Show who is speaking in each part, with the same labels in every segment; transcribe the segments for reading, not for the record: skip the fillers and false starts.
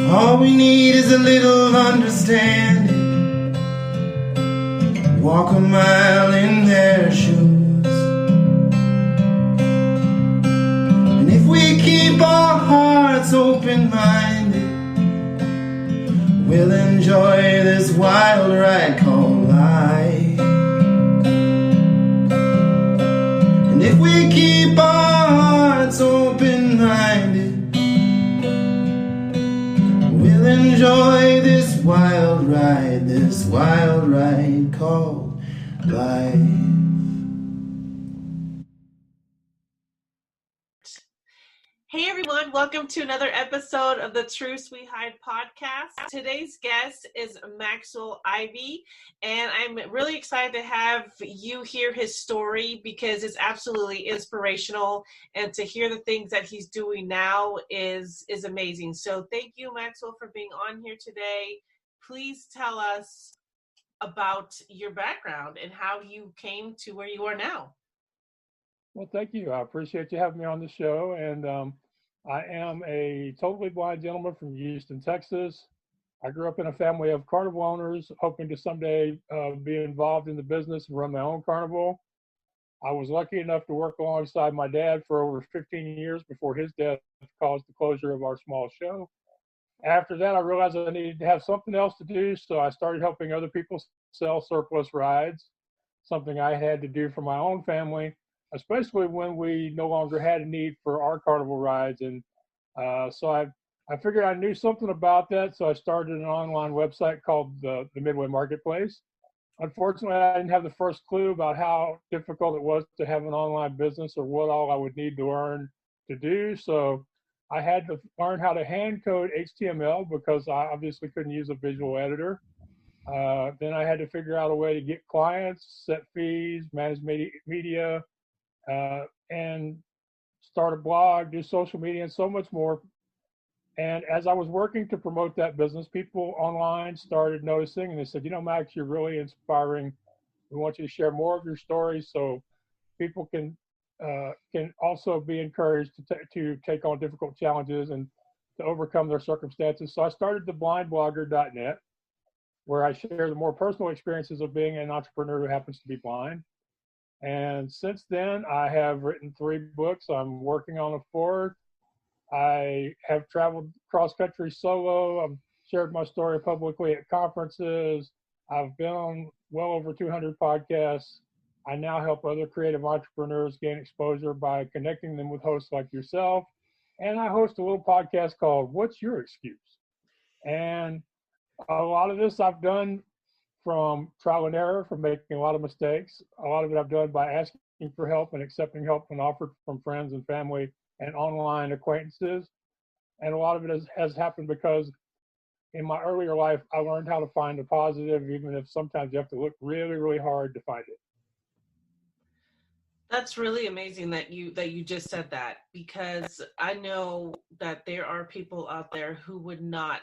Speaker 1: All we need is a little understanding. Walk a mile in their shoes. And if we keep our hearts open-minded, we'll enjoy this wild ride called life. And if we keep our hearts open-minded, we'll enjoy this wild ride called life.
Speaker 2: Hey everyone, welcome to another episode of the Truths We Hide podcast. Today's guest is Maxwell Ivey, and I'm really excited to have you hear his story because it's absolutely inspirational, and to hear the things that he's doing now is amazing. So thank you, Maxwell, for being on here today. Please tell us about your background and how you came to where you are now.
Speaker 3: Well, thank you. I appreciate you having me on the show. And I am a totally blind gentleman from Houston, Texas. I grew up in a family of carnival owners, hoping to someday be involved in the business and run my own carnival. I was lucky enough to work alongside my dad for over 15 years before his death caused the closure of our small show. After that, I realized I needed to have something else to do, so I started helping other people sell surplus rides, something I had to do for my own family, especially when we no longer had a need for our carnival rides. And so I figured I knew something about that, so I started an online website called the Midway Marketplace. Unfortunately, I didn't have the first clue about how difficult it was to have an online business or what all I would need to learn to do. So I had to learn how to hand code HTML because I obviously couldn't use a visual editor. Then I had to figure out a way to get clients, set fees, manage media, and start a blog, do social media, and so much more. And as I was working to promote that business, people online started noticing, and they said, Max, you're really inspiring. We want you to share more of your stories so people can also be encouraged to take on difficult challenges and to overcome their circumstances. So I started the blindblogger.net, where I share the more personal experiences of being an entrepreneur who happens to be blind. And since then, I have written 3 books. I'm working on a 4th. I have traveled cross-country solo. I've shared my story publicly at conferences. I've been on well over 200 podcasts. I now help other creative entrepreneurs gain exposure by connecting them with hosts like yourself. And I host a little podcast called What's Your Excuse? And a lot of this I've done from trial and error, from making a lot of mistakes. A lot of it I've done by asking for help and accepting help when offered from friends and family and online acquaintances. And a lot of it has happened because in my earlier life, I learned how to find a positive, even if sometimes you have to look really, really hard to find it.
Speaker 2: That's really amazing that you just said that, because I know that there are people out there who would not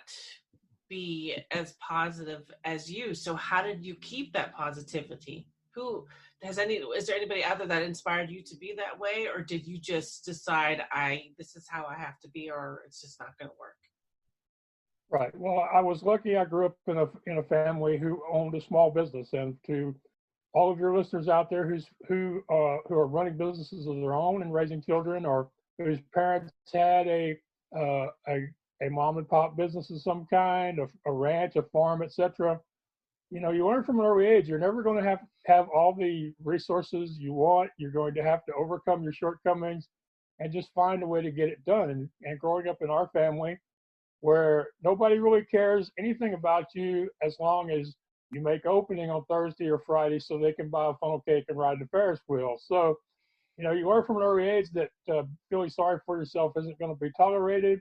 Speaker 2: be as positive as you. So how did you keep that positivity? Is there anybody out there that inspired you to be that way, or did you just decide this is how I have to be, or it's just not going to work?
Speaker 3: Right. Well, I was lucky. I grew up in a family who owned a small business, and to all of your listeners out there who are running businesses of their own and raising children, or whose parents had a mom and pop business of some kind, a ranch, a farm, etc. You learn from an early age. You're never going to have all the resources you want. You're going to have to overcome your shortcomings and just find a way to get it done. And growing up in our family, where nobody really cares anything about you as long as you make opening on Thursday or Friday so they can buy a funnel cake and ride the Ferris wheel. So, you learn from an early age that feeling sorry for yourself isn't going to be tolerated,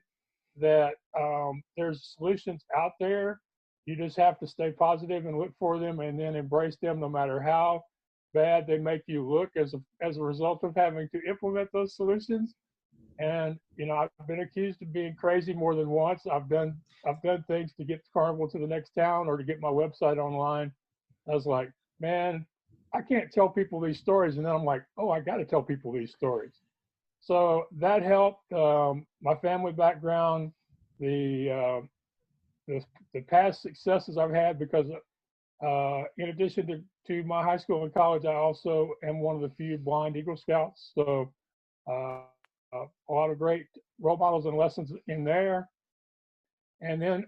Speaker 3: that there's solutions out there. You just have to stay positive and look for them and then embrace them no matter how bad they make you look as a result of having to implement those solutions. And, I've been accused of being crazy more than once. I've done things to get the carnival to the next town or to get my website online. I was like, man, I can't tell people these stories. And then I'm like, oh, I got to tell people these stories. So that helped. My family background, the the past successes I've had, because in addition to my high school and college, I also am one of the few blind Eagle Scouts. So a lot of great role models and lessons in there. And then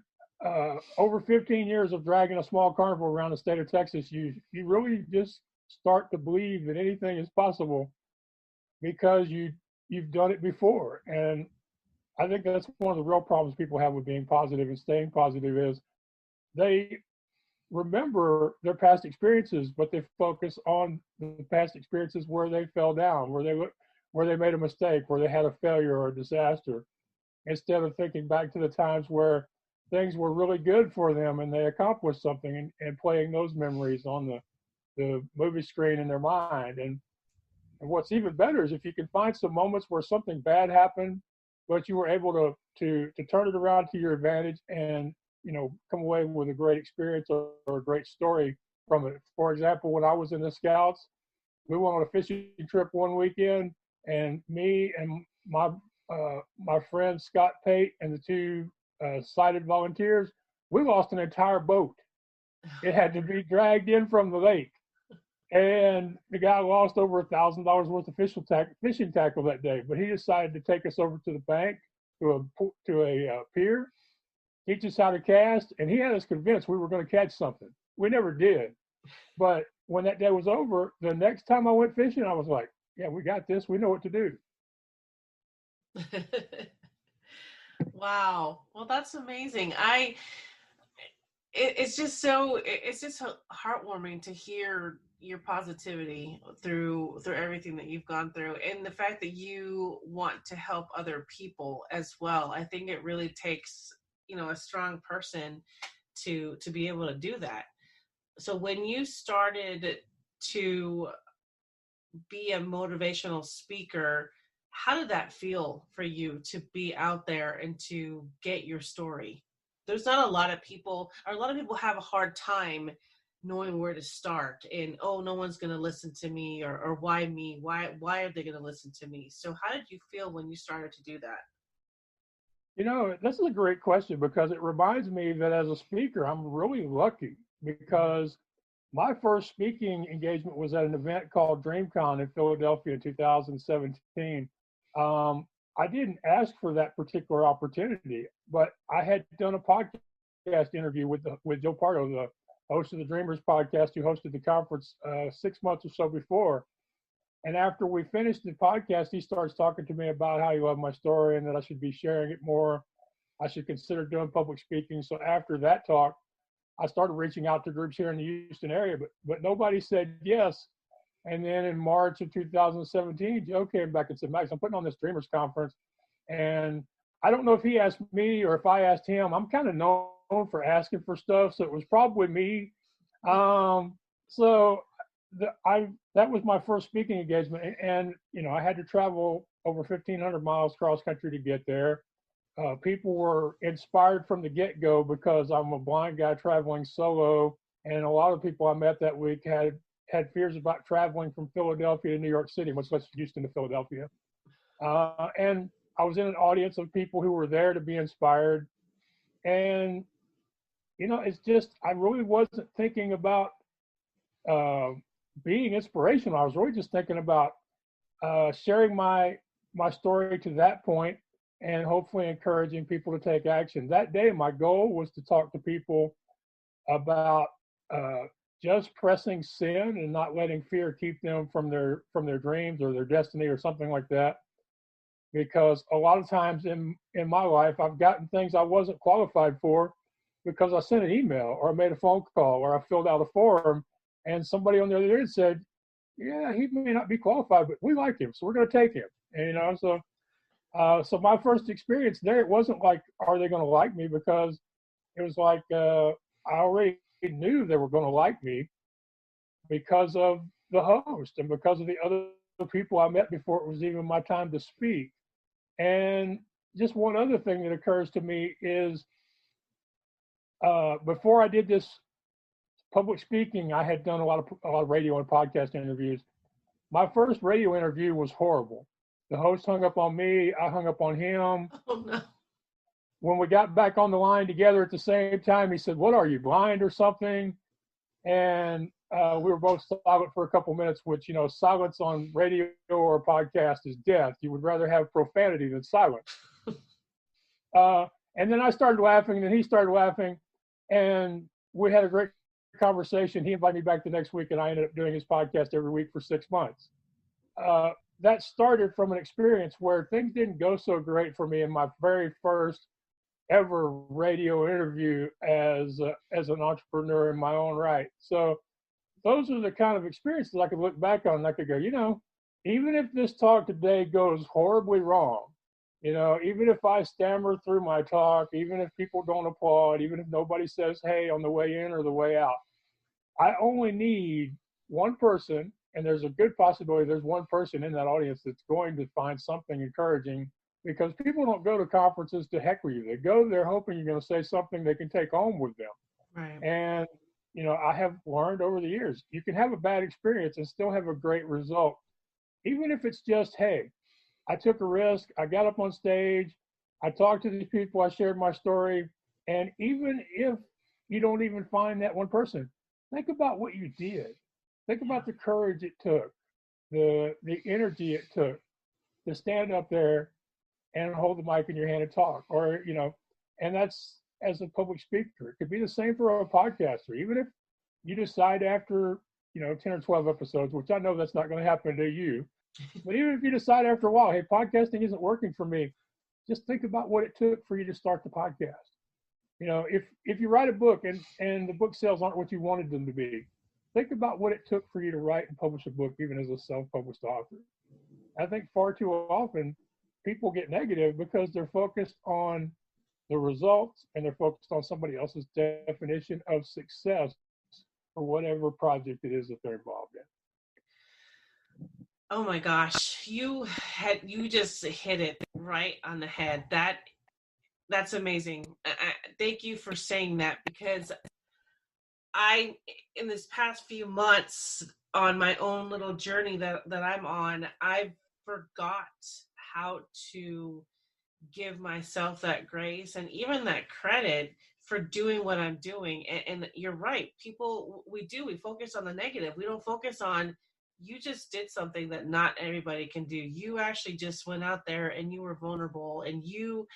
Speaker 3: over 15 years of dragging a small carnival around the state of Texas, you really just start to believe that anything is possible because you've done it before. And I think that's one of the real problems people have with being positive and staying positive is they remember their past experiences, but they focus on the past experiences where they fell down, where they made a mistake, where they had a failure or a disaster, instead of thinking back to the times where things were really good for them and they accomplished something, and playing those memories on the movie screen in their mind. And what's even better is if you can find some moments where something bad happened, but you were able to turn it around to your advantage and come away with a great experience or a great story from it. For example, when I was in the Scouts, we went on a fishing trip one weekend, and me and my friend Scott Pate and the two sighted volunteers, we lost an entire boat. It had to be dragged in from the lake, and the guy lost over $1,000 worth of fishing tackle that day. But he decided to take us over to the bank to a pier, teach us how to cast, and he had us convinced we were going to catch something. We never did. But when that day was over, the next time I went fishing, I was like, yeah, we got this. We know what to do.
Speaker 2: Wow. Well, that's amazing. It's just heartwarming to hear your positivity through everything that you've gone through, and the fact that you want to help other people as well. I think it really takes, a strong person to be able to do that. So when you started to be a motivational speaker, how did that feel for you to be out there and to get your story? There's not a lot of people have a hard time knowing where to start, and no one's going to listen to me, or why me? Why are they going to listen to me? So how did you feel when you started to do that?
Speaker 3: This is a great question, because it reminds me that as a speaker, I'm really lucky, because my first speaking engagement was at an event called DreamCon in Philadelphia in 2017. I didn't ask for that particular opportunity, but I had done a podcast interview with Joe Pardo, the host of the Dreamers podcast, who hosted the conference 6 months or so before. And after we finished the podcast, he starts talking to me about how he loved my story and that I should be sharing it more. I should consider doing public speaking. So after that talk, I started reaching out to groups here in the Houston area, but nobody said yes. And then in March of 2017, Joe came back and said, Max, I'm putting on this Dreamers conference. And I don't know if he asked me or if I asked him. I'm kind of known for asking for stuff, so it was probably me. So that was my first speaking engagement. And I had to travel over 1,500 miles cross country to get there. People were inspired from the get-go because I'm a blind guy traveling solo. And a lot of people I met that week had fears about traveling from Philadelphia to New York City, much less Houston to Philadelphia. And I was in an audience of people who were there to be inspired. And, it's just, I really wasn't thinking about being inspirational. I was really just thinking about sharing my story to that point and hopefully encouraging people to take action. That day, my goal was to talk to people about just pressing sin and not letting fear keep them from their dreams or their destiny or something like that. Because a lot of times in my life, I've gotten things I wasn't qualified for because I sent an email or I made a phone call or I filled out a form, and somebody on the other end said, yeah, he may not be qualified, but we like him, so we're going to take him. And, so my first experience there, it wasn't like, are they going to like me? Because it was like, I already knew they were going to like me because of the host and because of the other people I met before it was even my time to speak. And just one other thing that occurs to me is before I did this public speaking, I had done a lot of radio and podcast interviews. My first radio interview was horrible. The host hung up on me. I hung up on him.
Speaker 2: Oh, no.
Speaker 3: when we got back on the line together at the same time, he said, "What are you, blind or something?" And we were both silent for a couple minutes, which, silence on radio or a podcast is death. You would rather have profanity than silence. And then I started laughing, and then he started laughing, and we had a great conversation. He invited me back the next week, and I ended up doing his podcast every week for 6 months. That started from an experience where things didn't go so great for me in my very first ever radio interview as an entrepreneur in my own right. So those are the kind of experiences I could look back on, and I could go, even if this talk today goes horribly wrong, even if I stammer through my talk, even if people don't applaud, even if nobody says, hey, on the way in or the way out, I only need one person, and there's a good possibility there's one person in that audience that's going to find something encouraging, because people don't go to conferences to heckle you. They go there hoping you're going to say something they can take home with them.
Speaker 2: Right.
Speaker 3: And, I have learned over the years, you can have a bad experience and still have a great result. Even if it's just, hey, I took a risk, I got up on stage, I talked to these people, I shared my story. And even if you don't even find that one person, think about what you did. Think about the courage it took, the energy it took to stand up there and hold the mic in your hand and talk. Or, and that's as a public speaker. It could be the same for a podcaster. Even if you decide after, 10 or 12 episodes, which I know that's not going to happen to you, but even if you decide after a while, hey, podcasting isn't working for me, just think about what it took for you to start the podcast. If you write a book and the book sales aren't what you wanted them to be, think about what it took for you to write and publish a book, even as a self-published author. I think far too often people get negative because they're focused on the results and they're focused on somebody else's definition of success for whatever project it is that they're involved in.
Speaker 2: Oh my gosh, you just hit it right on the head. That's amazing. Thank you for saying that, because in this past few months on my own little journey that I'm on, I forgot how to give myself that grace and even that credit for doing what I'm doing. And you're right. We focus on the negative. We don't focus on, you just did something that not everybody can do. You actually just went out there and you were vulnerable, and you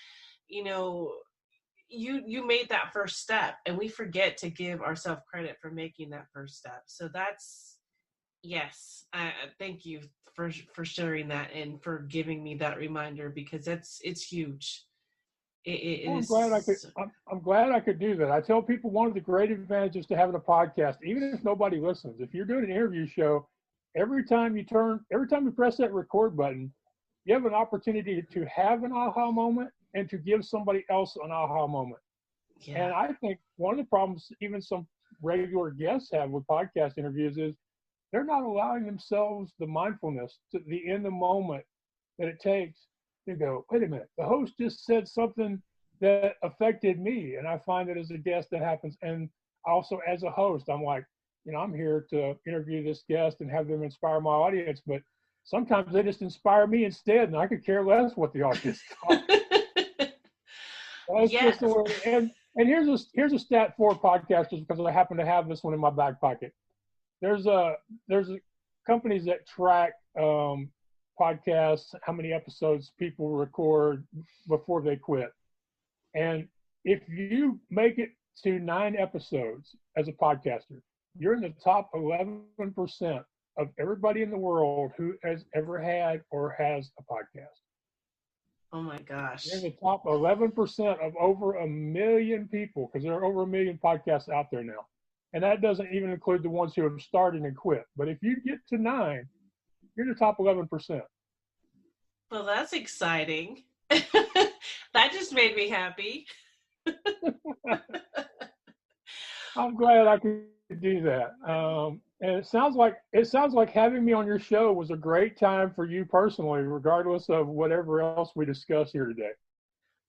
Speaker 2: made that first step, and we forget to give ourselves credit for making that first step. So thank you for sharing that and for giving me that reminder, because it's huge.
Speaker 3: I'm glad I could do that. I tell people one of the great advantages to having a podcast, even if nobody listens, if you're doing an interview show, every time you press that record button, you have an opportunity to have an aha moment and to give somebody else an aha moment. Yeah. And I think one of the problems even some regular guests have with podcast interviews is they're not allowing themselves the mindfulness to be in the moment that it takes to go, wait a minute, the host just said something that affected me. And I find that as a guest that happens. And also as a host, I'm like, I'm here to interview this guest and have them inspire my audience, but sometimes they just inspire me instead, and I could care less what the audience thought. That's just the way. And here's a stat for podcasters, because I happen to have this one in my back pocket. There's companies that track podcasts, how many episodes people record before they quit. And if you make it to 9 episodes as a podcaster, you're in the top 11% of everybody in the world who has ever had or has a podcast.
Speaker 2: Oh my gosh.
Speaker 3: You're in the top 11% of over 1 million people, because there are over 1 million podcasts out there now. And that doesn't even include the ones who have started and quit. But if you get to 9, you're in the top 11%.
Speaker 2: Well, that's exciting. That just made me happy.
Speaker 3: I'm glad I could do that. And it sounds like having me on your show was a great time for you personally, regardless of whatever else we discuss here today.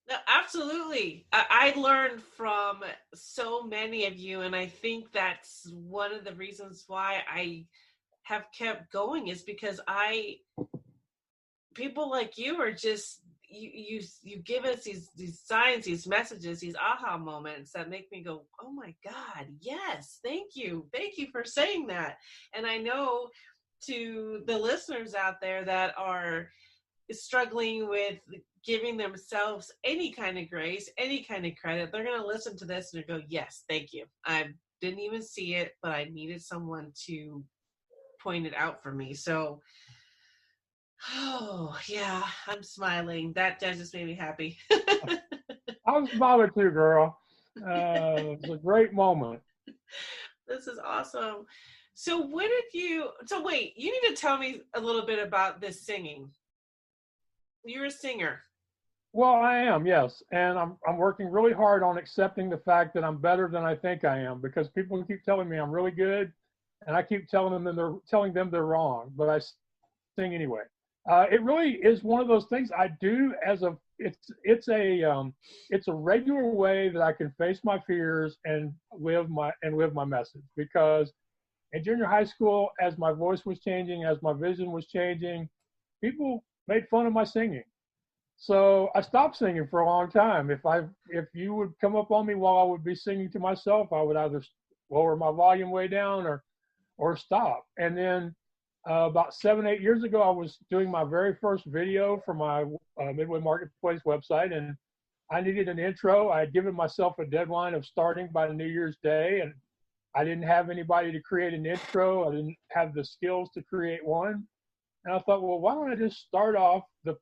Speaker 2: No, absolutely. I learned from so many of you, and I think that's one of the reasons why I have kept going, is because people like you are just, you give us these signs, these messages, these aha moments that make me go, oh my God, yes, thank you for saying that. And I know to the listeners out there that are struggling with giving themselves any kind of grace, any kind of credit, they're going to listen to this and go, yes, thank you. I didn't even see it, but I needed someone to point it out for me. So, oh yeah, I'm smiling. That just made me happy.
Speaker 3: I was smiling too, girl. It was a great moment.
Speaker 2: This is awesome. So wait, you need to tell me a little bit about this singing. You're a singer.
Speaker 3: Well, I am, yes, and I'm working really hard on accepting the fact that I'm better than I think I am, because people keep telling me I'm really good, and I keep telling them they're wrong, but I sing anyway. It really is one of those things I do it's a regular way that I can face my fears and live my message. Because in junior high school, as my voice was changing, as my vision was changing, people made fun of my singing. So I stopped singing for a long time. If you would come up on me while I would be singing to myself, I would either lower my volume way down or stop. And then about 7-8 years ago, I was doing my very first video for my Midway Marketplace website, and I needed an intro. I had given myself a deadline of starting by New Year's Day, and I didn't have anybody to create an intro. I didn't have the skills to create one. And I thought, well, why don't I just start off the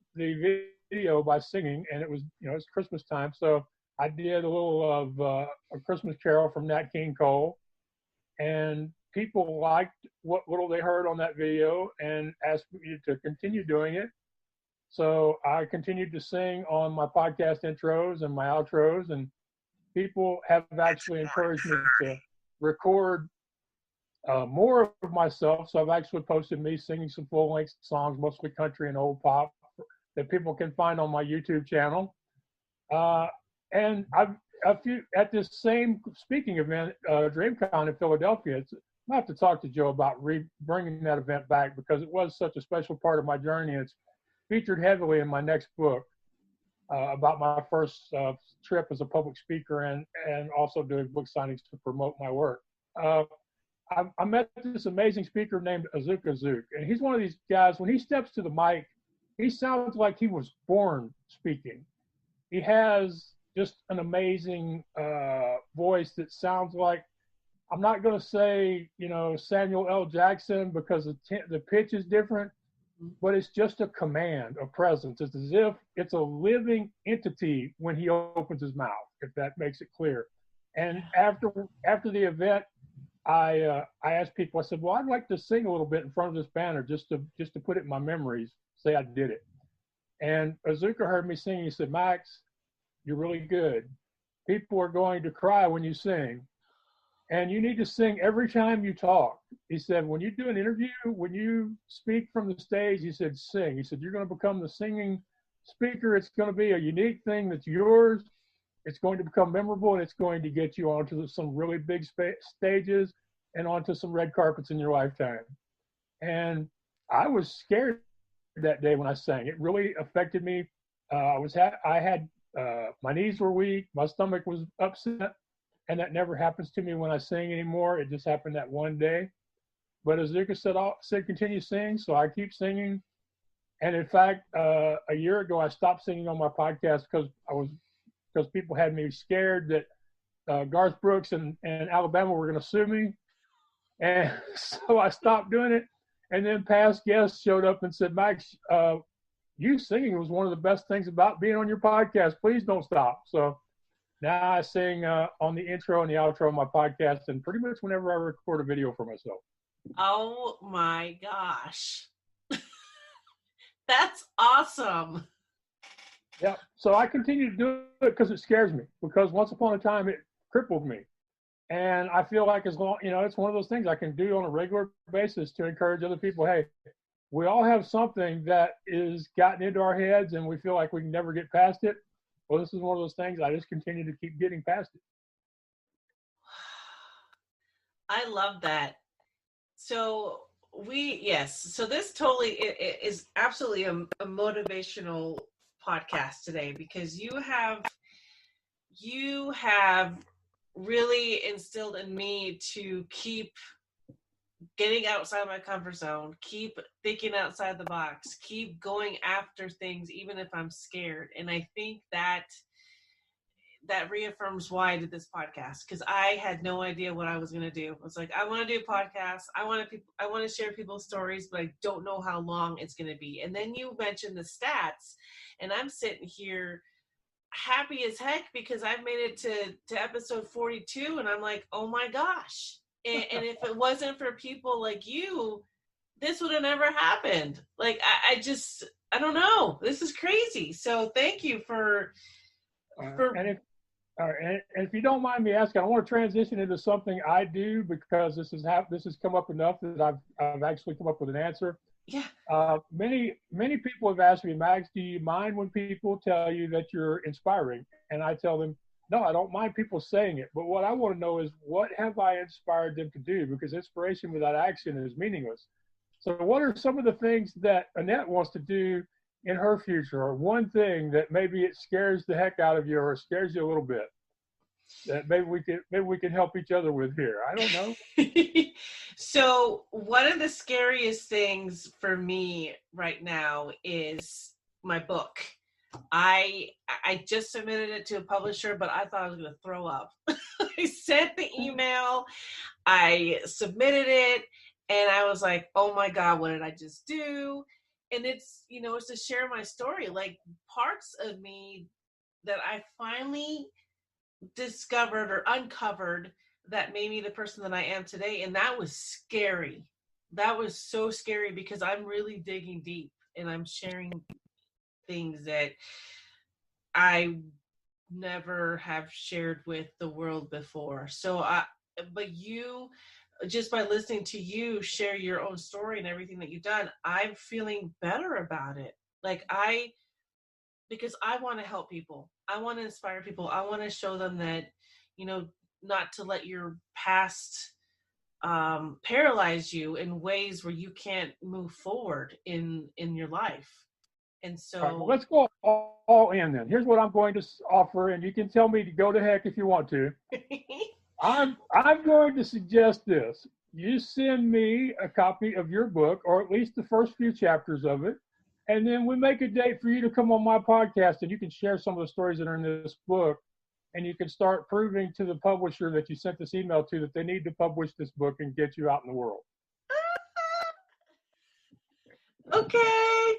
Speaker 3: video by singing? And it was, it's Christmas time. So I did a little of A Christmas Carol from Nat King Cole. And people liked what little they heard on that video and asked me to continue doing it. So I continued to sing on my podcast intros and my outros. And people have actually encouraged me to record more of myself. So I've actually posted me singing some full-length songs, mostly country and old pop, that people can find on my YouTube channel. And at this same speaking event, DreamCon in Philadelphia, I have to talk to Joe about bringing that event back, because it was such a special part of my journey. It's featured heavily in my next book about my first trip as a public speaker and also doing book signings to promote my work. I met this amazing speaker named Azuka Zook, and he's one of these guys, when he steps to the mic, he sounds like he was born speaking. He has just an amazing voice that sounds like, I'm not going to say, Samuel L. Jackson, because the pitch is different, but it's just a command, a presence. It's as if it's a living entity when he opens his mouth, if that makes it clear. And after the event, I asked people, I said, well, I'd like to sing a little bit in front of this banner just to put it in my memories, say I did it. And Azuka heard me sing. He said, Max, you're really good. People are going to cry when you sing. And you need to sing every time you talk. He said, when you do an interview, when you speak from the stage, he said, sing. He said, you're going to become the singing speaker. It's going to be a unique thing that's yours. It's going to become memorable, and it's going to get you onto some really big stages and onto some red carpets in your lifetime. And I was scared that day when I sang. It really affected me. My knees were weak. My stomach was upset. And that never happens to me when I sing anymore. It just happened that one day. But Azuka said continue singing, so I keep singing. And in fact, a year ago, I stopped singing on my podcast because people had me scared that Garth Brooks and Alabama were going to sue me. And so I stopped doing it. And then past guests showed up and said, Max, you singing was one of the best things about being on your podcast. Please don't stop. So now I sing on the intro and the outro of my podcast, and pretty much whenever I record a video for myself.
Speaker 2: Oh my gosh. That's awesome.
Speaker 3: Yeah. So I continue to do it because it scares me, because once upon a time it crippled me. And I feel like, as long, it's one of those things I can do on a regular basis to encourage other people. Hey, we all have something that is gotten into our heads and we feel like we can never get past it. Well, this is one of those things. I just continue to keep getting past it.
Speaker 2: I love that. So so this totally is absolutely a motivational podcast today because you have really instilled in me to keep getting outside my comfort zone, keep thinking outside the box, keep going after things even if I'm scared. And I think that reaffirms why I did this podcast, because I had no idea what I was going to do. I was like, I want to do a podcast. I want to share people's stories, but I don't know how long it's going to be. And then you mentioned the stats, and I'm sitting here happy as heck because I've made it to episode 42, and I'm like, oh my gosh. And if it wasn't for people like you, this would have never happened. Like, I don't know. This is crazy. So thank you for
Speaker 3: and if you don't mind me asking, I want to transition into something I do because this has come up enough that I've actually come up with an answer.
Speaker 2: Yeah.
Speaker 3: Many people have asked me, Max, do you mind when people tell you that you're inspiring? And I tell them, no, I don't mind people saying it. But what I want to know is, what have I inspired them to do? Because inspiration without action is meaningless. So what are some of the things that Annette wants to do in her future, or one thing that maybe it scares the heck out of you or scares you a little bit that maybe we can help each other with here? I don't know.
Speaker 2: So one of the scariest things for me right now is my book. I just submitted it to a publisher, but I thought I was going to throw up. I sent the email, I submitted it, and I was like, oh my God, what did I just do? And it's to share my story, like parts of me that I finally discovered or uncovered that made me the person that I am today. And that was scary. That was so scary because I'm really digging deep and I'm sharing things that I never have shared with the world before. But you, just by listening to you share your own story and everything that you've done, I'm feeling better about it. Because I want to help people. I want to inspire people. I want to show them that, not to let your past paralyze you in ways where you can't move forward in your life. And so
Speaker 3: well, let's go all in then. Here's what I'm going to offer, and you can tell me to go to heck if you want to. I'm going to suggest this. You send me a copy of your book, or at least the first few chapters of it, and then we make a date for you to come on my podcast, and you can share some of the stories that are in this book, and you can start proving to the publisher that you sent this email to that they need to publish this book and get you out in the world.
Speaker 2: Okay.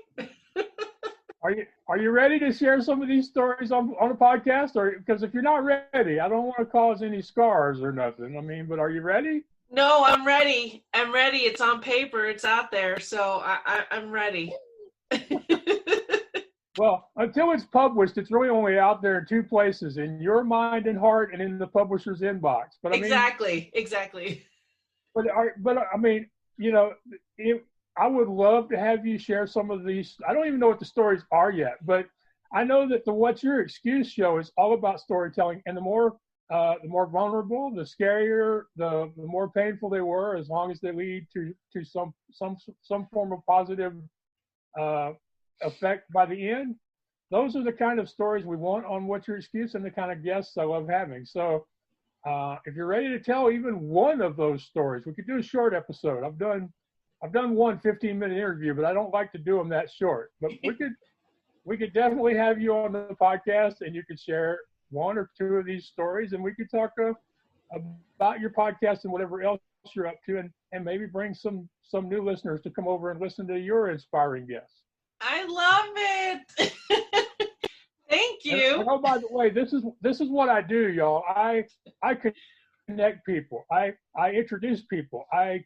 Speaker 3: Are you ready to share some of these stories on a podcast? Or because if you're not ready, I don't want to cause any scars or nothing. I mean, but are you ready?
Speaker 2: No, I'm ready. I'm ready. It's on paper. It's out there. So I'm ready.
Speaker 3: Well, until it's published, it's really only out there in two places: in your mind and heart, and in the publisher's inbox. But
Speaker 2: exactly.
Speaker 3: But I mean, I would love to have you share some of these. I don't even know what the stories are yet, but I know that the What's Your Excuse show is all about storytelling, and the more vulnerable, the scarier, the more painful they were, as long as they lead to some form of positive effect by the end. Those are the kind of stories we want on What's Your Excuse, and the kind of guests I love having. So if you're ready to tell even one of those stories, we could do a short episode. I've done one 15-minute interview, but I don't like to do them that short. But we could definitely have you on the podcast, and you could share one or two of these stories, and we could talk about your podcast and whatever else you're up to, and maybe bring some new listeners to come over and listen to your inspiring guests.
Speaker 2: I love it. Thank you.
Speaker 3: And, oh, by the way, this is what I do, y'all. I connect people. I introduce people. I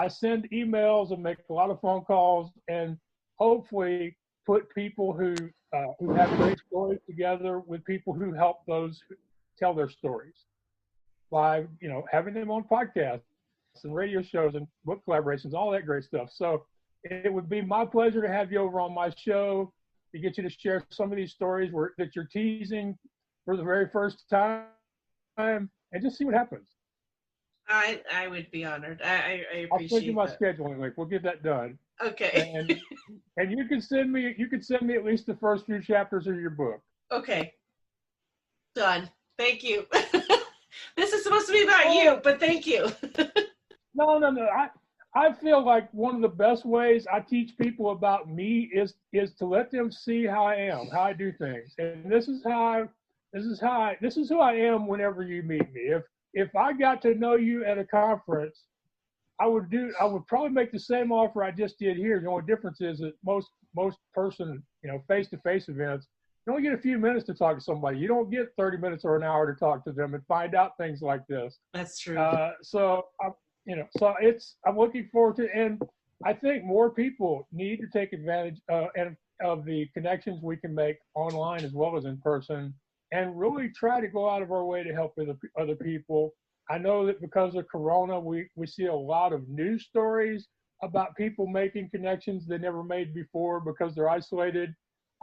Speaker 3: send emails and make a lot of phone calls, and hopefully put people who have great stories together with people who help those who tell their stories by having them on podcasts and radio shows and book collaborations, all that great stuff. So it would be my pleasure to have you over on my show to get you to share some of these stories that you're teasing for the very first time, and just see what happens.
Speaker 2: I would be honored. I appreciate
Speaker 3: I'll send you my
Speaker 2: that.
Speaker 3: scheduling link. We'll get that done.
Speaker 2: Okay.
Speaker 3: And you can send me at least the first few chapters of your book.
Speaker 2: Okay. Done. Thank you. This is supposed to be about you, but thank you.
Speaker 3: No. I feel like one of the best ways I teach people about me is to let them see how I am, how I do things. And this is who I am whenever you meet me. If I got to know you at a conference, I would probably make the same offer I just did here. The only difference is that most person, face-to-face events, you only get a few minutes to talk to somebody. You don't get 30 minutes or an hour to talk to them and find out things like this.
Speaker 2: That's true.
Speaker 3: So I'm looking forward to, and I think more people need to take advantage of the connections we can make online as well as in person, and really try to go out of our way to help other people. I know that because of Corona, we see a lot of news stories about people making connections they never made before because they're isolated.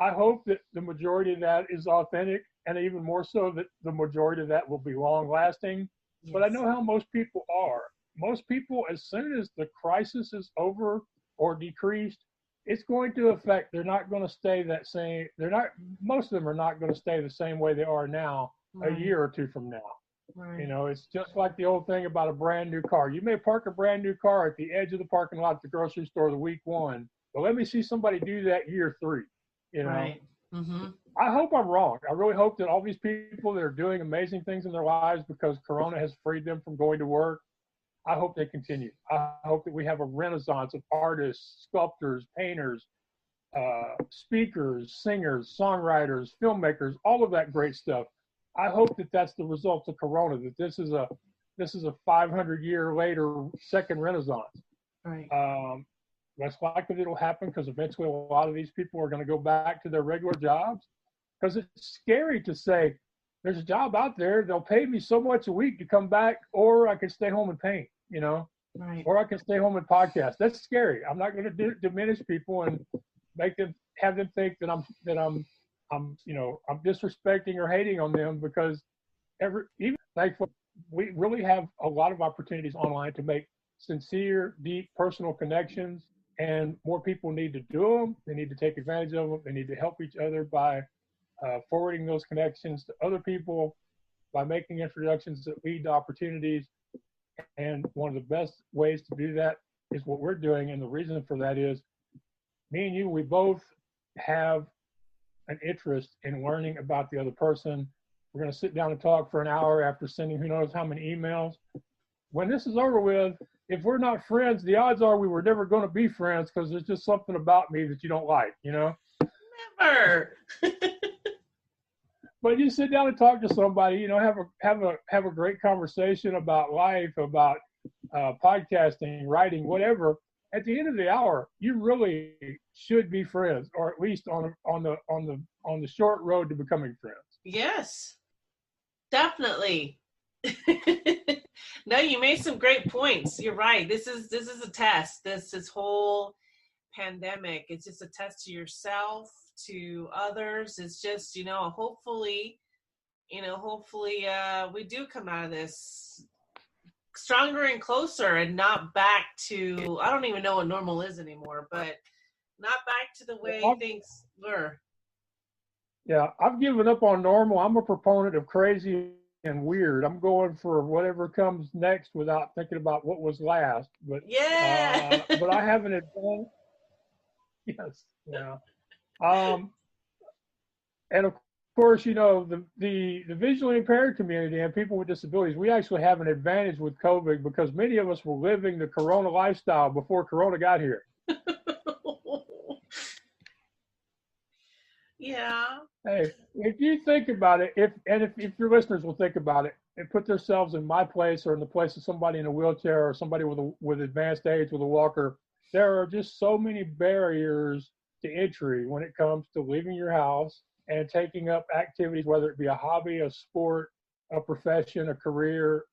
Speaker 3: I hope that the majority of that is authentic, and even more so that the majority of that will be long lasting. Yes. But I know how most people are. Most people, as soon as the crisis is over or decreased, it's going to affect, they're not going to stay that same, most of them are not going to stay the same way they are now, right, a year or two from now. Right. It's just like the old thing about a brand new car. You may park a brand new car at the edge of the parking lot at the grocery store the week one, but let me see somebody do that year three. Right. Mm-hmm. I hope I'm wrong. I really hope that all these people that are doing amazing things in their lives because Corona has freed them from going to work, I hope they continue. I hope that we have a renaissance of artists, sculptors, painters, speakers, singers, songwriters, filmmakers, all of that great stuff. I hope that that's the result of Corona, that this is a 500-year later second renaissance. Right. Less likely that it'll happen because eventually a lot of these people are going to go back to their regular jobs, because it's scary to say there's a job out there, they'll pay me so much a week to come back, or I can stay home and paint, right, or I can stay home and podcast. That's scary. I'm not going to diminish people and have them think that I'm disrespecting or hating on them, because even thankfully we really have a lot of opportunities online to make sincere, deep, personal connections. And more people need to do them. They need to take advantage of them. They need to help each other by forwarding those connections to other people, by making introductions that lead to opportunities. And one of the best ways to do that is what we're doing. And the reason for that is me and you, we both have an interest in learning about the other person. We're going to sit down and talk for an hour after sending who knows how many emails. When this is over with, if we're not friends, the odds are we were never going to be friends, because there's just something about me that you don't like,
Speaker 2: Never.
Speaker 3: But you sit down and talk to somebody, have a great conversation about life, about podcasting, writing, whatever. At the end of the hour, you really should be friends, or at least on the short road to becoming friends.
Speaker 2: Yes, definitely. No, you made some great points. You're right. This is a test. This whole pandemic, it's just a test to yourself, to others. It's just, hopefully we do come out of this stronger and closer, and not back to, I don't even know what normal is anymore, but not back to the way things were.
Speaker 3: Yeah, I've given up on normal. I'm a proponent of crazy and weird. I'm going for whatever comes next without thinking about what was last. But
Speaker 2: yeah,
Speaker 3: but I have an advantage. Yes, yeah. And of course, the visually impaired community and people with disabilities, we actually have an advantage with COVID, because many of us were living the Corona lifestyle before Corona got here.
Speaker 2: Yeah.
Speaker 3: Hey, if you think about it, if your listeners will think about it and put themselves in my place, or in the place of somebody in a wheelchair, or somebody with advanced age with a walker, there are just so many barriers to entry when it comes to leaving your house and taking up activities, whether it be a hobby, a sport, a profession, a career,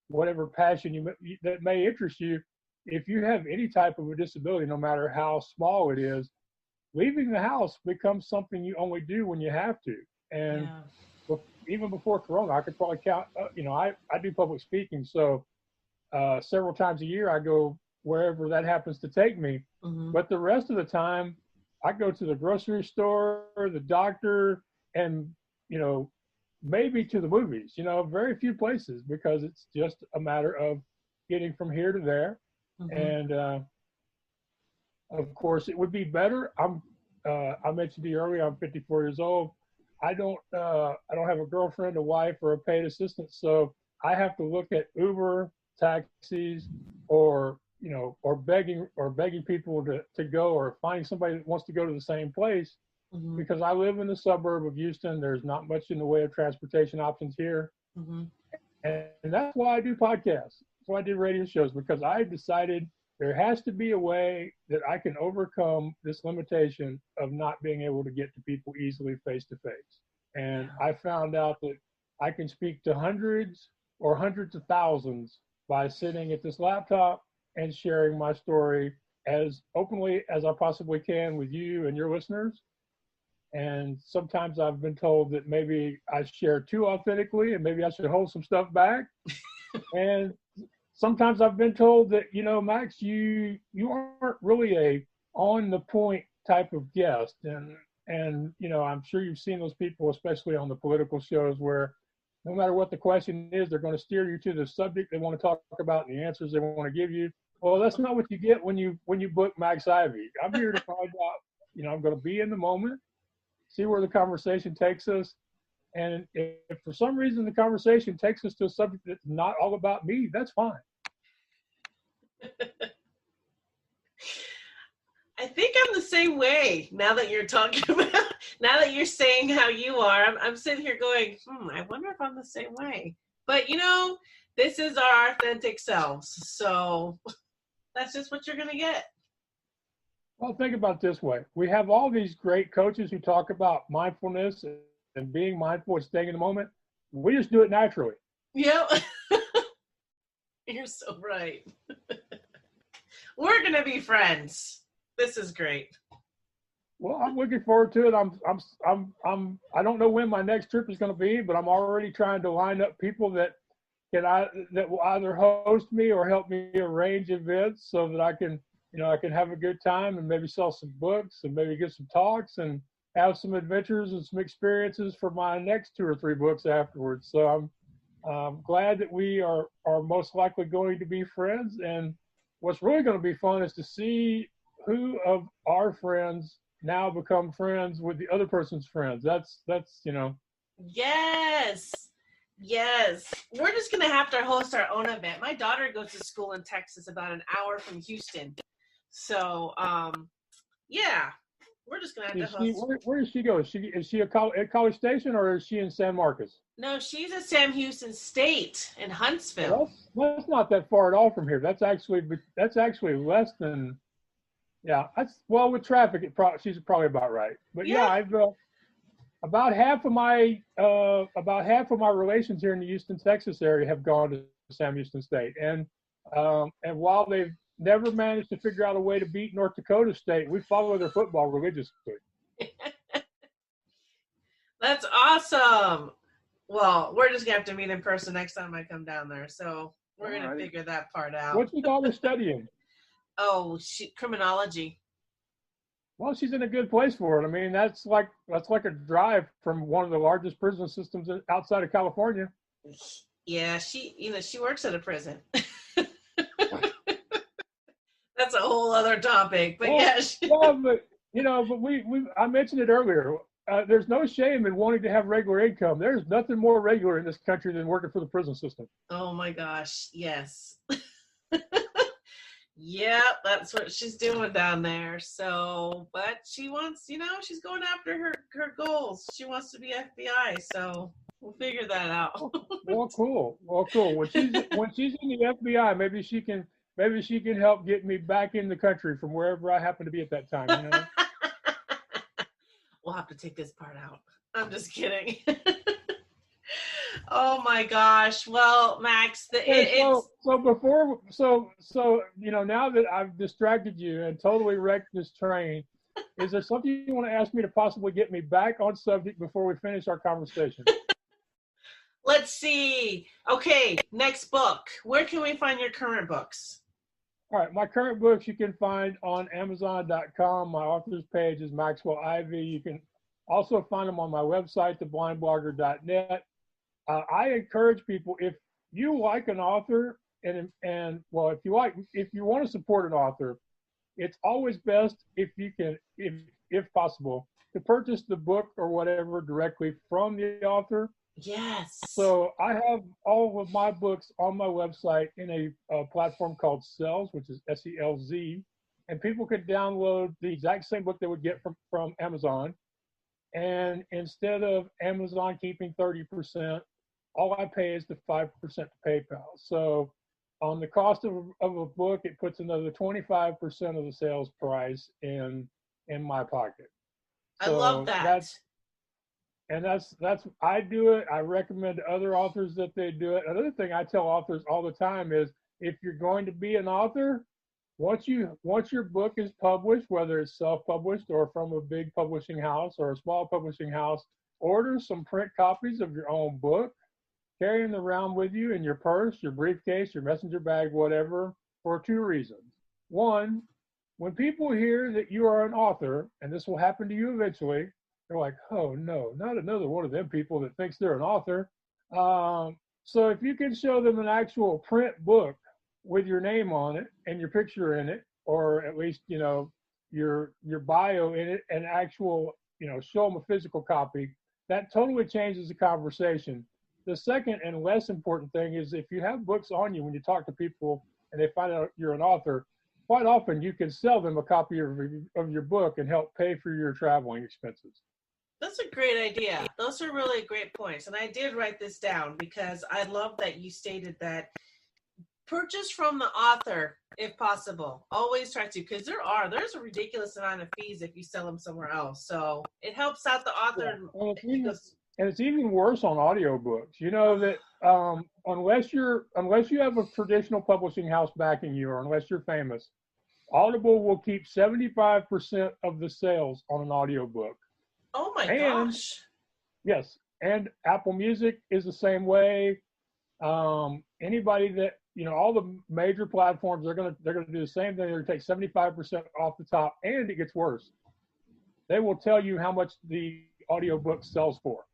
Speaker 3: whatever passion that may interest you. If you have any type of a disability, no matter how small it is, leaving the house becomes something you only do when you have to. And even before Corona, I could probably count, I do public speaking. So several times a year, I go wherever that happens to take me.
Speaker 2: Mm-hmm.
Speaker 3: But the rest of the time, I go to the grocery store, the doctor, and, maybe to the movies, very few places, because it's just a matter of getting from here to there.
Speaker 2: Mm-hmm.
Speaker 3: And of course, it would be better. I mentioned to you earlier, I'm 54 years old. I don't have a girlfriend, a wife, or a paid assistant, so I have to look at Uber, taxis, or begging people to go, or finding somebody that wants to go to the same place.
Speaker 2: Mm-hmm.
Speaker 3: Because I live in the suburb of Houston. There's not much in the way of transportation options here.
Speaker 2: Mm-hmm.
Speaker 3: And that's why I do podcasts. That's why I do radio shows, because I decided there has to be a way that I can overcome this limitation of not being able to get to people easily face to face. And I found out that I can speak to hundreds of thousands by sitting at this laptop and sharing my story as openly as I possibly can with you and your listeners. And sometimes I've been told that maybe I share too authentically and maybe I should hold some stuff back. And sometimes I've been told that, Max, you aren't really a on the point type of guest. And I'm sure you've seen those people, especially on the political shows, where no matter what the question is, they're going to steer you to the subject they want to talk about and the answers they want to give you. Well, that's not what you get when you book Max Ivey. I'm here to find out, I'm going to be in the moment, see where the conversation takes us. And if for some reason the conversation takes us to a subject that's not all about me, that's fine.
Speaker 2: I think I'm the same way now that you're talking about, now that you're saying how you are. I'm sitting here going, I wonder if I'm the same way. But, this is our authentic selves. So that's just what you're going to get.
Speaker 3: Well, think about it this way. We have all these great coaches who talk about mindfulness and being mindful and staying in the moment. We just do it naturally.
Speaker 2: Yep. You're so right. We're going to be friends. This is great.
Speaker 3: Well, I'm looking forward to it. I don't know when my next trip is going to be, but I'm already trying to line up people that will either host me or help me arrange events so that I can have a good time and maybe sell some books and maybe get some talks and have some adventures and some experiences for my next 2 or 3 books afterwards. So I'm glad that we are most likely going to be friends. And what's really going to be fun is to see who of our friends now become friends with the other person's friends. That's
Speaker 2: Yes. We're just going to have to host our own event. My daughter goes to school in Texas, about an hour from Houston. So, we're just going to have to host.
Speaker 3: Where does she go? Is she at College Station, or is she in San Marcos?
Speaker 2: No, she's at Sam Houston State in Huntsville.
Speaker 3: Well, that's not that far at all from here. That's actually less than, with traffic, she's probably about right. But I've about half of my relations here in the Houston, Texas area have gone to Sam Houston State, and while they've never managed to figure out a way to beat North Dakota State, we follow their football religiously.
Speaker 2: That's awesome. Well, we're just gonna have to meet in person next time I come down there, so we're gonna figure that part out.
Speaker 3: What's your daughter studying?
Speaker 2: Oh, criminology.
Speaker 3: Well, she's in a good place for it. I mean, that's like a drive from one of the largest prison systems outside of California.
Speaker 2: Yeah, she works at a prison. That's a whole other topic, but I mentioned it earlier. There's no shame in wanting to have regular income. There's nothing more regular in this country than working for the prison system. Oh my gosh, yes. Yeah, that's what she's doing down there. So, but she wants, she's going after her goals. She wants to be FBI, so we'll figure that out.
Speaker 3: Well, cool. When she's in the FBI, maybe she can help get me back in the country from wherever I happen to be at that time.
Speaker 2: We'll have to take this part out. I'm just kidding. Oh my gosh. Well, Max, now that I've distracted you and totally wrecked this train, is there something you want to ask me to possibly get me back on subject before we finish our conversation? Let's see. Okay, next book. Where can we find your current books?
Speaker 3: All right, my current books you can find on Amazon.com. My author's page is Maxwell Ivey. You can also find them on my website, theblindblogger.net. I encourage people, if you like an author, and well, if you want to support an author, it's always best if you can, if possible, to purchase the book or whatever directly from the author.
Speaker 2: Yes.
Speaker 3: So I have all of my books on my website in a platform called Selz, which is SELZ, and people could download the exact same book they would get from Amazon. And instead of Amazon keeping 30%, all I pay is the 5% to PayPal. So on the cost of a book, it puts another 25% of the sales price in my pocket.
Speaker 2: I love that.
Speaker 3: That's I do it. I recommend to other authors that they do it. Another thing I tell authors all the time is, if you're going to be an author, once your book is published, whether it's self-published or from a big publishing house or a small publishing house, order some print copies of your own book, carry them around with you in your purse, your briefcase, your messenger bag, whatever, for two reasons. One, when people hear that you are an author, and this will happen to you eventually, they're like, oh no, not another one of them people that thinks they're an author. So if you can show them an actual print book with your name on it and your picture in it, or at least, your bio in it, and actual, show them a physical copy, that totally changes the conversation. The second and less important thing is, if you have books on you when you talk to people and they find out you're an author, quite often you can sell them a copy of your book and help pay for your traveling expenses.
Speaker 2: That's a great idea. Those are really great points. And I did write this down because I love that you stated that purchase from the author if possible. Always try to, because there's a ridiculous amount of fees if you sell them somewhere else. So it helps out the author.
Speaker 3: Yeah. And it's even worse on audiobooks. You know that unless you have a traditional publishing house backing you, or unless you're famous, Audible will keep 75% of the sales on an audiobook.
Speaker 2: Oh my gosh.
Speaker 3: Yes, and Apple Music is the same way. Anybody that, all the major platforms, they're gonna do the same thing. They're gonna take 75% off the top, and it gets worse. They will tell you how much the audiobook sells for.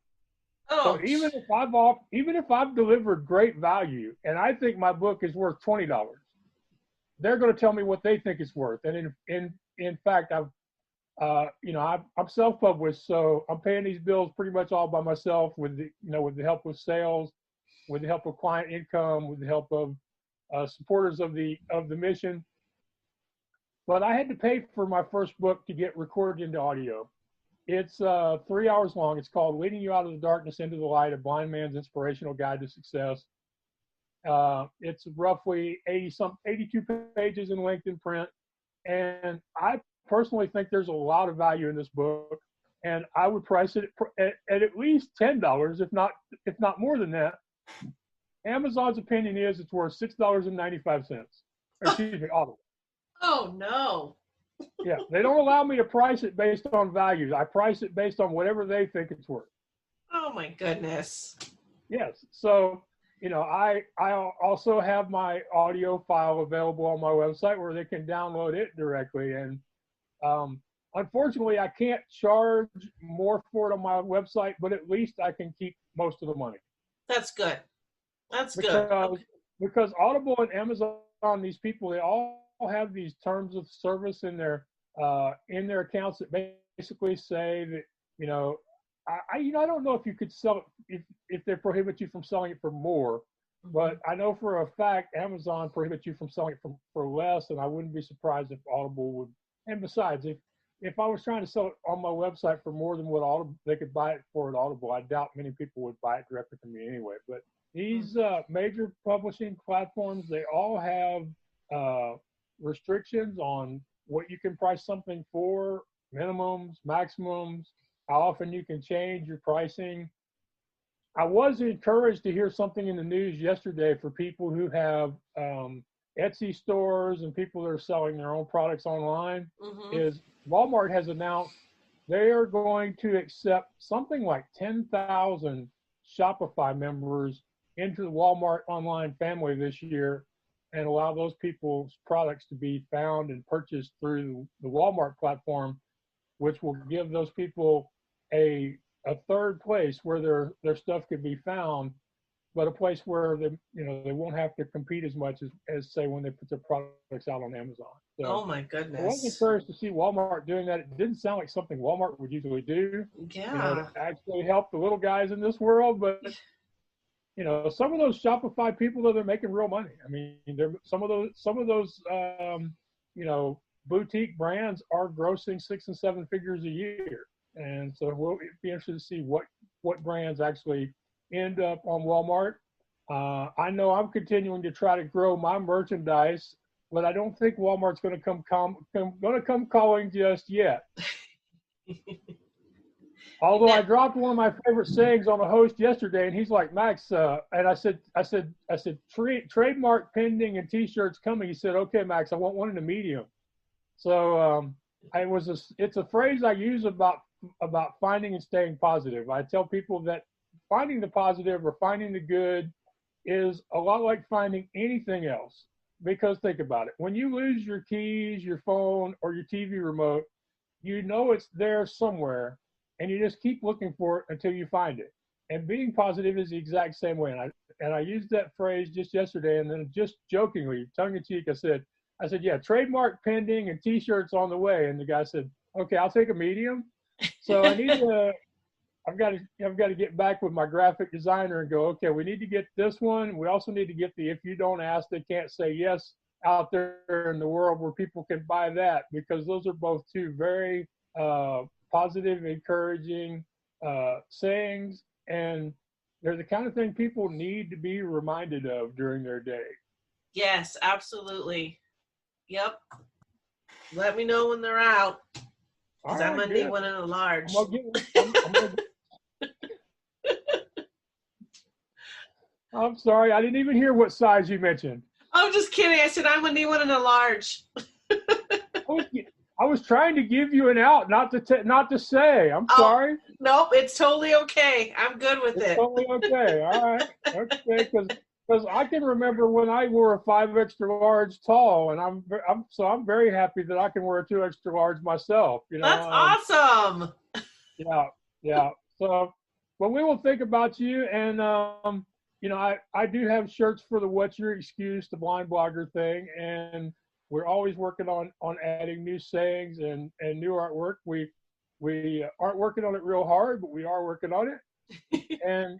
Speaker 2: Oh.
Speaker 3: So even if I've delivered great value and I think my book is worth $20, they're going to tell me what they think it's worth. And in fact, I'm self-published, so I'm paying these bills pretty much all by myself with the help of sales, with the help of client income, with the help of supporters of the mission. But I had to pay for my first book to get recorded into audio. It's 3 hours long. It's called Leading You Out of the Darkness into the Light, A Blind Man's Inspirational Guide to Success. It's roughly 82 pages in length in print. And I personally think there's a lot of value in this book. And I would price it at least $10, if not more than that. Amazon's opinion is it's worth $6.95. Excuse me, Audible.
Speaker 2: Oh, no.
Speaker 3: Yeah, they don't allow me to price it based on values. I price it based on whatever they think it's worth.
Speaker 2: Oh my goodness.
Speaker 3: Yes. So, I also have my audio file available on my website where they can download it directly. And unfortunately, I can't charge more for it on my website, but at least I can keep most of the money.
Speaker 2: That's good. Good.
Speaker 3: Because Audible and Amazon, these people, they all have these terms of service in their accounts that basically say that, I don't know if you could sell it if they prohibit you from selling it for more, but I know for a fact Amazon prohibits you from selling it for less, and I wouldn't be surprised if Audible would. And besides, if I was trying to sell it on my website for more than what they could buy it for at Audible, I doubt many people would buy it directly from me anyway. But these major publishing platforms, they all have restrictions on what you can price something for, minimums, maximums, how often you can change your pricing. I was encouraged to hear something in the news yesterday for people who have Etsy stores and people that are selling their own products online.
Speaker 2: Mm-hmm.
Speaker 3: Is Walmart has announced they are going to accept something like 10,000 Shopify members into the Walmart online family this year. and allow those people's products to be found and purchased through the Walmart platform, which will give those people a third place where their stuff could be found, but a place where they won't have to compete as much as say when they put their products out on Amazon. So
Speaker 2: Oh my
Speaker 3: I
Speaker 2: goodness.
Speaker 3: was encouraged to see Walmart doing that. It didn't sound like something Walmart would usually do.
Speaker 2: Yeah.
Speaker 3: To actually help the little guys in this world, but some of those Shopify people, though, they're making real money. I mean, some of those boutique brands are grossing 6 and 7 figures a year, and so we'll be interested to see what brands actually end up on Walmart. I know I'm continuing to try to grow my merchandise, but I don't think Walmart's going to come calling just yet. Although I dropped one of my favorite sayings on a host yesterday, and he's like, Max, and I said, trademark pending and T-shirts coming. He said, okay, Max, I want one in a medium. So it's a phrase I use about finding and staying positive. I tell people that finding the positive or finding the good is a lot like finding anything else. Because think about it, when you lose your keys, your phone, or your TV remote, it's there somewhere. And you just keep looking for it until you find it. And being positive is the exact same way. And I used that phrase just yesterday, and then just jokingly, tongue in cheek, I said, yeah, trademark pending and T-shirts on the way. And the guy said, okay, I'll take a medium. So I've got to get back with my graphic designer and go, okay, we need to get this one. We also need to get the if you don't ask, they can't say yes out there in the world where people can buy that, because those are both two very positive, encouraging sayings, and they're the kind of thing people need to be reminded of during their day.
Speaker 2: Yes, absolutely. Yep. Let me know when they're out, because I'm going to need one in a large.
Speaker 3: I'm sorry, I didn't even hear what size you mentioned.
Speaker 2: I'm just kidding. I said I'm going to need one in a large.
Speaker 3: I was trying to give you an out, not to say. I'm sorry.
Speaker 2: Nope, it's totally okay. I'm good with it.
Speaker 3: Totally okay. All right. Okay, because I can remember when I wore a 5 extra large tall, and I'm very happy that I can wear a 2 extra large myself.
Speaker 2: That's awesome.
Speaker 3: Yeah. So, but we will think about you, and I do have shirts for the What's Your Excuse, the blind blogger thing, and we're always working on adding new sayings and new artwork. We aren't working on it real hard, but we are working on it. And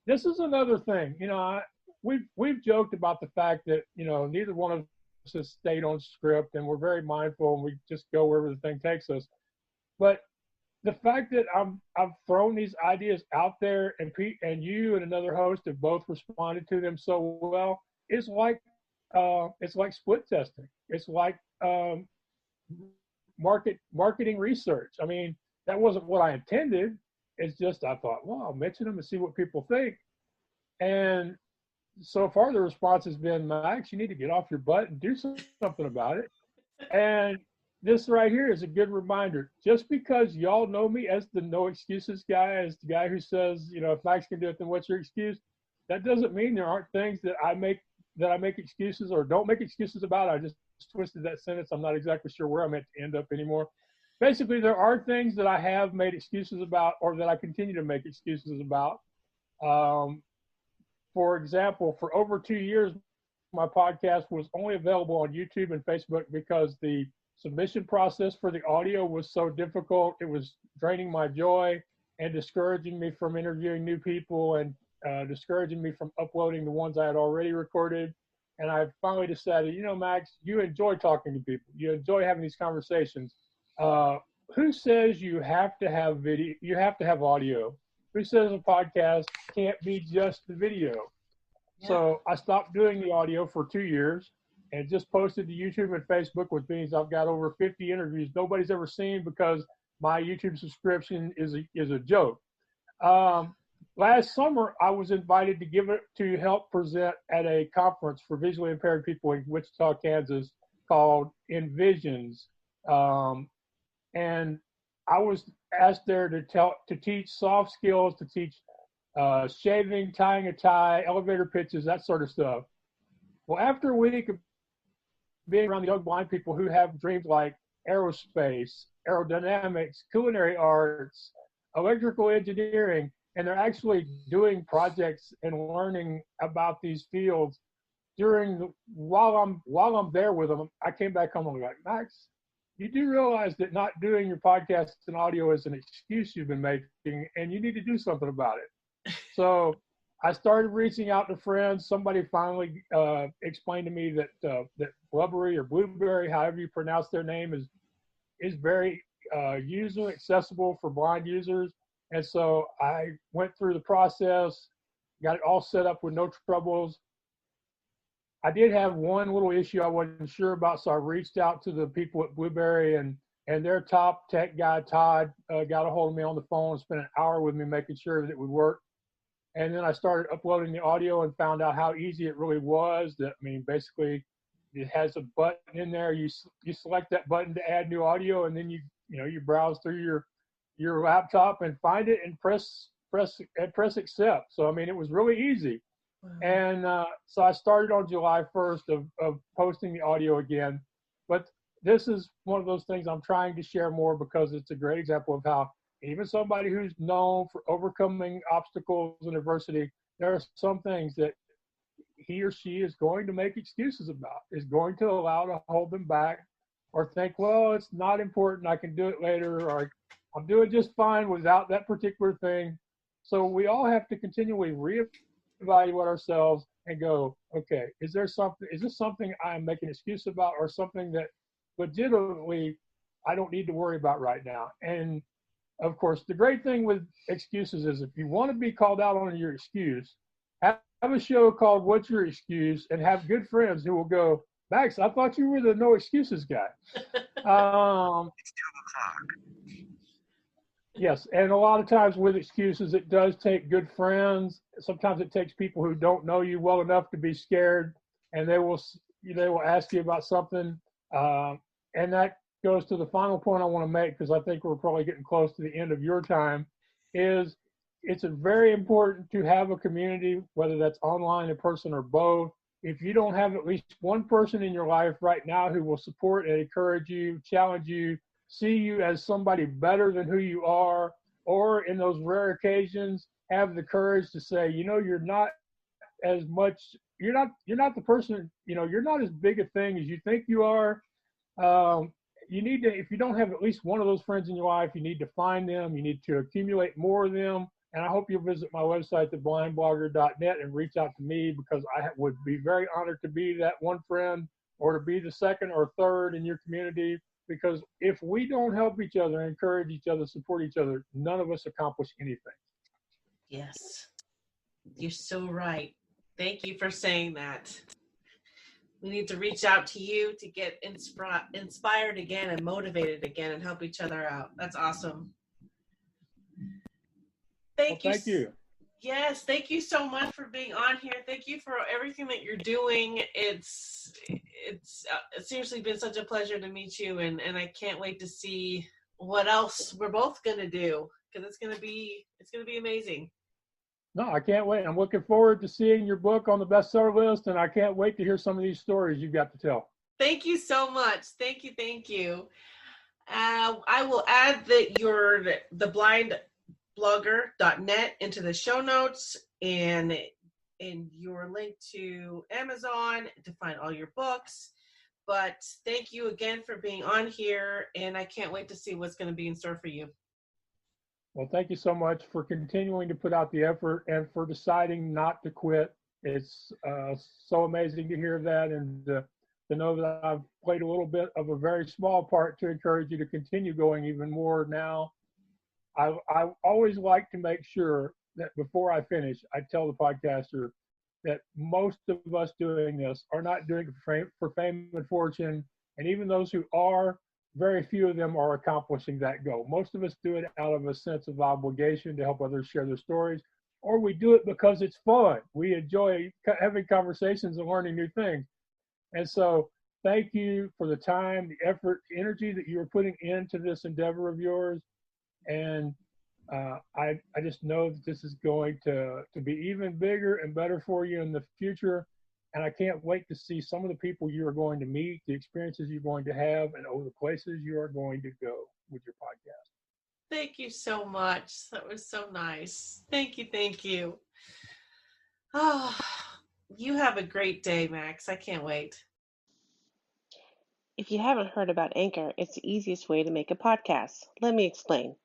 Speaker 3: this is another thing. We've joked about the fact that neither one of us has stayed on script, and we're very mindful, and we just go wherever the thing takes us. But the fact that I've thrown these ideas out there, and Pete and you and another host have both responded to them so well, it's like split testing. It's like marketing research. I mean, that wasn't what I intended. It's just I thought, well, I'll mention them and see what people think. And so far, the response has been, Max, you need to get off your butt and do something about it. And this right here is a good reminder. Just because y'all know me as the no excuses guy, as the guy who says, if Max can do it, then what's your excuse? That doesn't mean there aren't things that I make excuses or don't make excuses about. I just twisted that sentence. I'm not exactly sure where I meant to end up anymore. Basically, there are things that I have made excuses about, or that I continue to make excuses about. For example, for over 2 years, my podcast was only available on YouTube and Facebook because the submission process for the audio was so difficult. It was draining my joy and discouraging me from interviewing new people, and discouraging me from uploading the ones I had already recorded. And I finally decided, Max, you enjoy talking to people. You enjoy having these conversations. Who says you have to have video? You have to have audio. Who says a podcast can't be just the video? Yeah. So I stopped doing the audio for 2 years and just posted to YouTube and Facebook, which means I've got over 50 interviews nobody's ever seen because my YouTube subscription is a joke. Last summer, I was invited to help present at a conference for visually impaired people in Wichita, Kansas, called Envisions. And I was asked there to teach soft skills, to teach shaving, tying a tie, elevator pitches, that sort of stuff. Well, after a week of being around the young blind people who have dreams like aerospace, aerodynamics, culinary arts, electrical engineering, and they're actually doing projects and learning about these fields while I'm there with them. I came back home and was like, Max, you do realize that not doing your podcast and audio is an excuse you've been making, and you need to do something about it. So I started reaching out to friends. Somebody finally explained to me that Blubbery or Blueberry, however you pronounce their name, is very user accessible for blind users. And so I went through the process, got it all set up with no troubles. I did have one little issue I wasn't sure about, so I reached out to the people at Blueberry, and their top tech guy, Todd, got a hold of me on the phone and spent an hour with me making sure that it would work. And then I started uploading the audio and found out how easy it really was. That, I mean, basically, it has a button in there. You select that button to add new audio, and then you browse through your laptop and find it and press accept. So I mean, it was really easy. Wow. And so I started on July 1st of posting the audio again. But this is one of those things I'm trying to share more because it's a great example of how even somebody who's known for overcoming obstacles and adversity, there are some things that he or she is going to make excuses about, is going to allow to hold them back, or think, well, it's not important, I can do it later, or I'm doing just fine without that particular thing. So we all have to continually reevaluate ourselves and go, okay, is this something I'm making an excuse about, or something that legitimately I don't need to worry about right now? And of course, the great thing with excuses is if you want to be called out on your excuse, have a show called What's Your Excuse, and have good friends who will go, Max, I thought you were the no excuses guy. It's 2 o'clock. Yes, and a lot of times with excuses, it does take good friends. Sometimes it takes people who don't know you well enough to be scared, and they will ask you about something, and that goes to the final point I want to make, because I think we're probably getting close to the end of your time, is it's very important to have a community, whether that's online, in person, or both. If you don't have at least one person in your life right now who will support and encourage you, challenge you, see you as somebody better than who you are, or in those rare occasions, have the courage to say, you're not the person, you're not as big a thing as you think you are. You need to, if you don't have at least one of those friends in your life, you need to find them. You need to accumulate more of them. And I hope you'll visit my website, theblindblogger.net, and reach out to me, because I would be very honored to be that one friend, or to be the second or third in your community. Because if we don't help each other, encourage each other, support each other, none of us accomplish anything.
Speaker 2: Yes, you're so right. Thank you for saying that. We need to reach out to you to get inspired again and motivated again and help each other out. That's awesome. Thank you. Yes, thank you so much for being on here. Thank you for everything that you're doing. It's seriously been such a pleasure to meet you, and I can't wait to see what else we're both gonna do, because it's gonna be amazing.
Speaker 3: No, I can't wait. I'm looking forward to seeing your book on the bestseller list, and I can't wait to hear some of these stories you've got to tell.
Speaker 2: Thank you so much. Thank you. I will add the blindblogger.net into the show notes, and your link to Amazon to find all your books. But thank you again for being on here, and I can't wait to see what's going to be in store for you.
Speaker 3: Well, thank you so much for continuing to put out the effort and for deciding not to quit. It's so amazing to hear that, and to know that I've played a little bit of a very small part to encourage you to continue going even more now. I always like to make sure that before I finish, I tell the podcaster that most of us doing this are not doing it for fame and fortune, and even those who are, very few of them are accomplishing that goal. Most of us do it out of a sense of obligation to help others share their stories, or we do it because it's fun. We enjoy having conversations and learning new things. And so thank you for the time, the effort, the energy that you are putting into this endeavor of yours. And I just know that this is going to be even bigger and better for you in the future. And I can't wait to see some of the people you are going to meet, the experiences you're going to have, and the places you are going to go with your podcast.
Speaker 2: Thank you so much. That was so nice. Thank you. Thank you. Oh, you have a great day, Max. I can't wait.
Speaker 4: If you haven't heard about Anchor, it's the easiest way to make a podcast. Let me explain.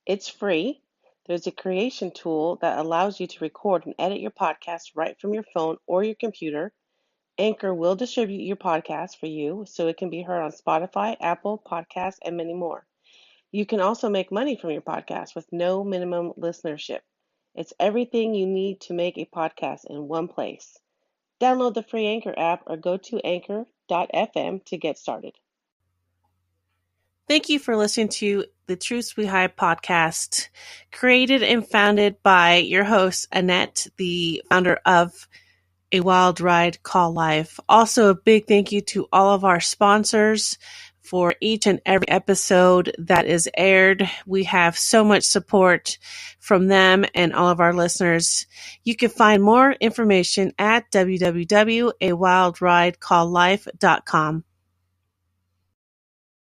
Speaker 4: It's free. There's a creation tool that allows you to record and edit your podcast right from your phone or your computer. Anchor will distribute your podcast for you so it can be heard on Spotify, Apple Podcasts, and many more. You can also make money from your podcast with no minimum listenership. It's everything you need to make a podcast in one place. Download the free Anchor app or go to anchor.fm to get started.
Speaker 2: Thank you for listening to the Truth We Hide podcast, created and founded by your host, Annette, the founder of A Wild Ride Call Life. Also, a big thank you to all of our sponsors for each and every episode that is aired. We have so much support from them and all of our listeners. You can find more information at www.awildridecalllife.com.